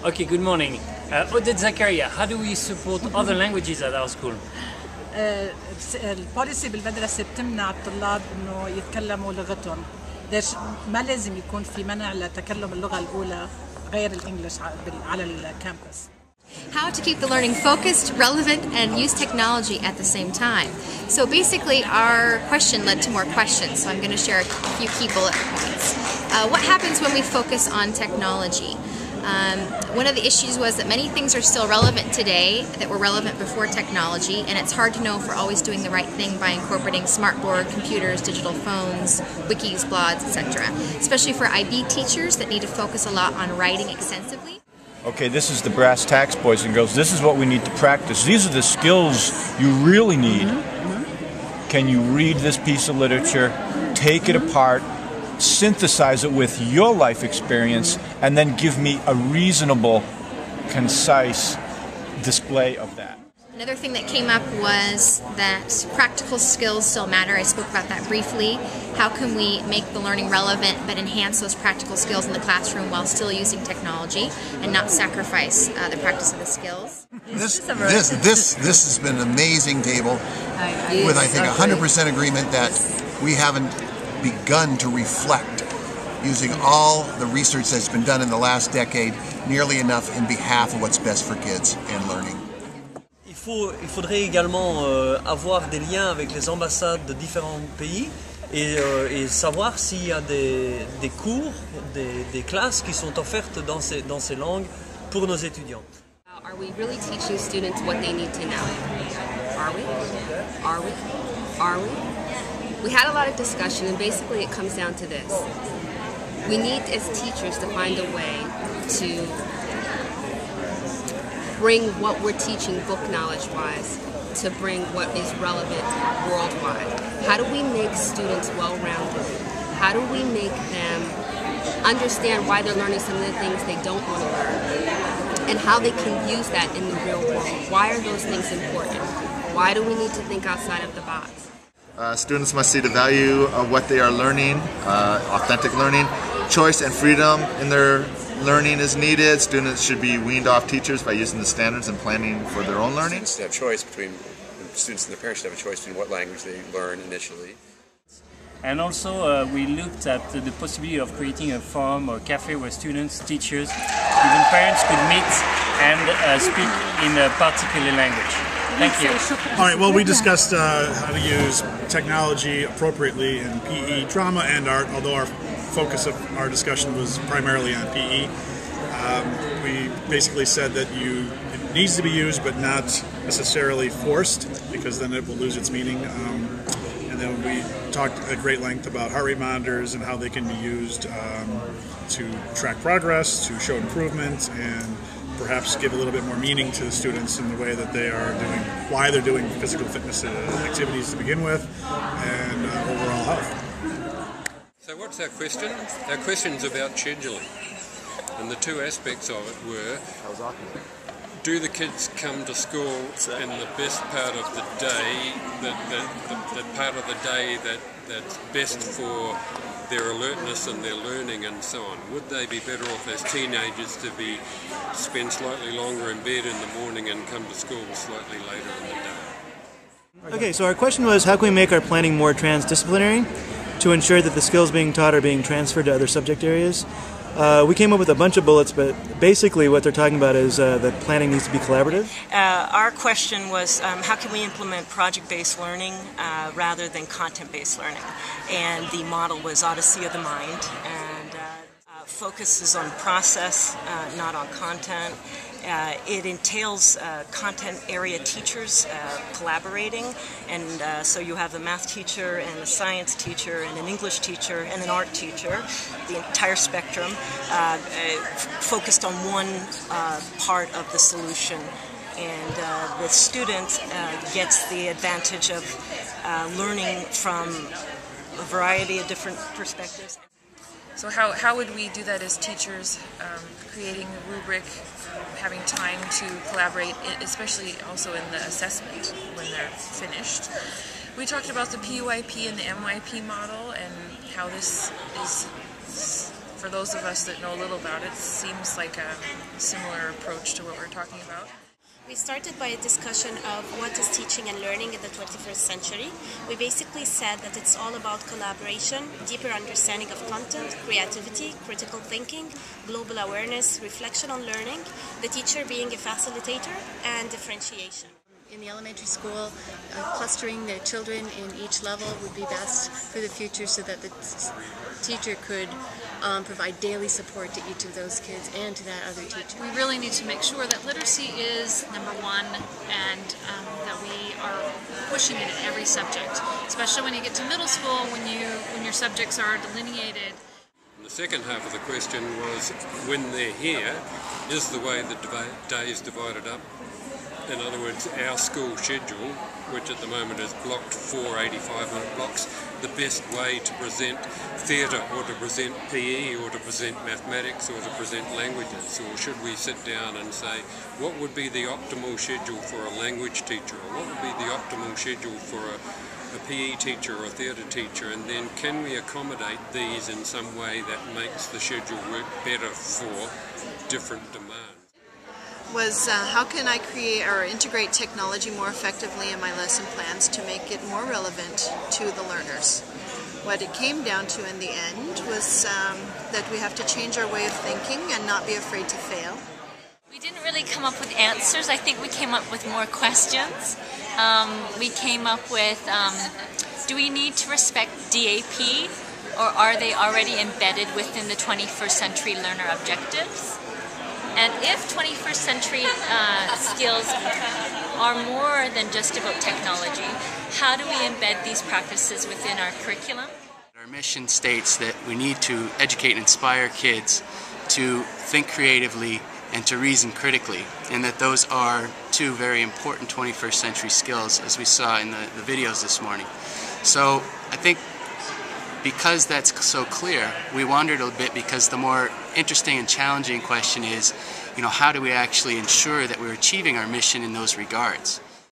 Okay, good morning. Odette Zakaria, how do we support other languages at our school? البوليسي بالمدرسة بتمنع الطلاب انه يتكلموا لغتهم. ما لازم يكون في منع لتكلم اللغة الأولى غير الإنجليش على الكامبس. How to keep the learning focused, relevant, and use technology at the same time. So basically our question led to more questions, so I'm going to share a few key bullet points. What happens when we focus on technology? One of the issues was that many things are still relevant today that were relevant before technology, and it's hard to know if we're always doing the right thing by incorporating smartboard, computers, digital phones, wikis, blogs, etc. Especially for IB teachers that need to focus a lot on writing extensively. Okay, this is the brass tacks, boys and girls. This is what we need to practice. These are the skills you really need. Can you read this piece of literature, take it apart, synthesize it with your life experience, and then give me a reasonable, concise display of that. Another thing that came up was that practical skills still matter. I spoke about that briefly. How can we make the learning relevant but enhance those practical skills in the classroom while still using technology and not sacrifice the practice of the skills? This has been an amazing table with, I think, 100% agreement that we haven't begun to reflect using all the research that's been done in the last decade nearly enough in behalf of what's best for kids and learning. Il faudrait également avoir des liens avec les ambassades de différents pays et savoir s'il y a des cours, des classes qui sont offertes dans ces langues pour nos étudiants. Are we really teaching students what they need to know? Are we? Are we? Are we? We had a lot of discussion, and basically it comes down to this. We need, as teachers, to find a way to bring what we're teaching book knowledge-wise to bring what is relevant worldwide. How do we make students well-rounded? How do we make them understand why they're learning some of the things they don't want to learn? And how they can use that in the real world. Why are those things important? Why do we need to think outside of the box? Students must see the value of what they are learning, authentic learning. Choice and freedom in their learning is needed. Students should be weaned off teachers by using the standards and planning for their own learning. Students have choice between, students and their parents should have a choice between what language they learn initially. And also we looked at the possibility of creating a forum or cafe where students, teachers, even parents could meet and speak in a particular language. Thank you. All right, well, we discussed how to use technology appropriately in PE, drama, and art, although our focus of our discussion was primarily on PE. We basically said that it needs to be used, but not necessarily forced, because then it will lose its meaning. And then we talked at great length about heart rate monitors and how they can be used to track progress, to show improvement, and perhaps give a little bit more meaning to the students in the way that they are doing, why they're doing physical fitness activities to begin with, and overall health. So what's our question? Our question's about scheduling, and the two aspects of it were, do the kids come to school in the best part of the day, the part of the day that's best for their alertness and their learning and so on? Would they be better off as teenagers to spend slightly longer in bed in the morning and come to school slightly later in the day? Okay, so our question was, how can we make our planning more transdisciplinary to ensure that the skills being taught are being transferred to other subject areas? We came up with a bunch of bullets, but basically what they're talking about is that planning needs to be collaborative. Our question was, how can we implement project-based learning rather than content-based learning? And the model was Odyssey of the Mind, and focuses on process, not on content. It entails content area teachers collaborating, and so you have a math teacher and a science teacher and an English teacher and an art teacher, the entire spectrum, focused on one part of the solution. And the student gets the advantage of learning from a variety of different perspectives. So how would we do that as teachers, creating a rubric, having time to collaborate, especially also in the assessment when they're finished? We talked about the PYP and the MYP model and how this is for those of us that know a little about it, it seems like a similar approach to what we're talking about. We started by a discussion of what is teaching and learning in the 21st century. We basically said that it's all about collaboration, deeper understanding of content, creativity, critical thinking, global awareness, reflection on learning, the teacher being a facilitator, and differentiation. In the elementary school, clustering the children in each level would be best for the future so that the teacher could provide daily support to each of those kids and to that other teacher. We really need to make sure that literacy is number one and that we are pushing it in every subject, especially when you get to middle school when your subjects are delineated. The second half of the question was, when they're here, is the way the day is divided up? In other words, our school schedule, which at the moment is blocked 4 85-minute blocks, the best way to present theatre or to present PE or to present mathematics or to present languages? Or should we sit down and say, what would be the optimal schedule for a language teacher? Or what would be the optimal schedule for a PE teacher or a theatre teacher? And then can we accommodate these in some way that makes the schedule work better for different demands? Was how can I create or integrate technology more effectively in my lesson plans to make it more relevant to the learners. What it came down to in the end was that we have to change our way of thinking and not be afraid to fail. We didn't really come up with answers. I think we came up with more questions. We came up with, do we need to respect DAP, or are they already embedded within the 21st century learner objectives? And if 21st century skills are more than just about technology, how do we embed these practices within our curriculum? Our mission states that we need to educate and inspire kids to think creatively and to reason critically, and that those are two very important 21st century skills, as we saw in the videos this morning. So I think because that's so clear, we wondered a bit, because the more interesting and challenging question is, how do we actually ensure that we're achieving our mission in those regards?